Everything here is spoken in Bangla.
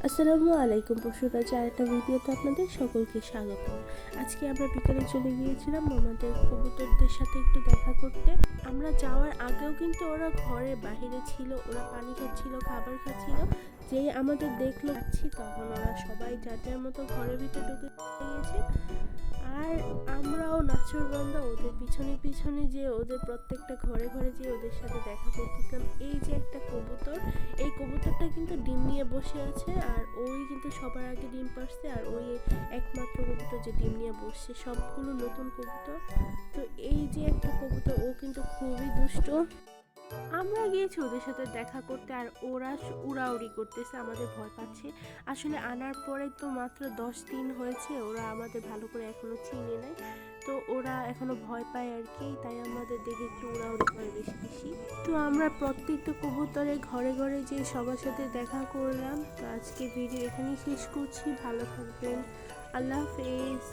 আসসালামু আলাইকুম পশুরাজ, আরেকটা ভিডিওতে আপনাদের সকলকে স্বাগত। আজকে আমরা বিকালে চলে গিয়েছিলাম আমাদের কবুতরদের সাথে একটু দেখা করতে। আমরা যাওয়ার আগেও কিন্তু ওরা ঘরের বাহিরে ছিল, ওরা পানি খাচ্ছিল, খাবার খাচ্ছিল। যেই আমাদের দেখলো যাচ্ছি তখন ওরা সবাই যার যার মতো ঘরের ভিতরে ঢুকে গিয়েছে। আর আমরাও নাছোড়বান্দা ওদের পিছনে পিছনে যে ওদের প্রত্যেকটা ঘরে ঘরে যে ওদের সাথে দেখা করতেছিলাম। এই যে একটা কবুতর, এই কবুতরটা কিন্তু ডিম নিয়ে বসে আছে, আর ওই কিন্তু সবার আগে ডিম পারছে, আর ওই একমাত্র কবুতর যে ডিম নিয়ে বসছে, সবগুলো নতুন কবুতর। তো এই যে একটা কবুতর, ও কিন্তু খুবই দুষ্ট। আমরা গিয়েছি ওদের সাথে দেখা করতে, আর ওরা উড়াউড়ি করতেছে, আমাদের ভয় পাচ্ছে। আসলে আনার পরে তো মাত্র 10 দিন হয়েছে, ওরা আমাদের ভালো করে এখনো চিনে নাই, তো ওরা এখনো ভয় পায় আর কি, তাই আমাদের দেখে একটু উড়াউড়ি করে বেশি বেশি। তো আমরা প্রত্যেকটা কবুতরে ঘরে ঘরে যে সবার সাথে দেখা করলাম। তো আজকে ভিডিও এখানেই শেষ করছি, ভালো থাকবেন, আল্লাহ হাফেজ।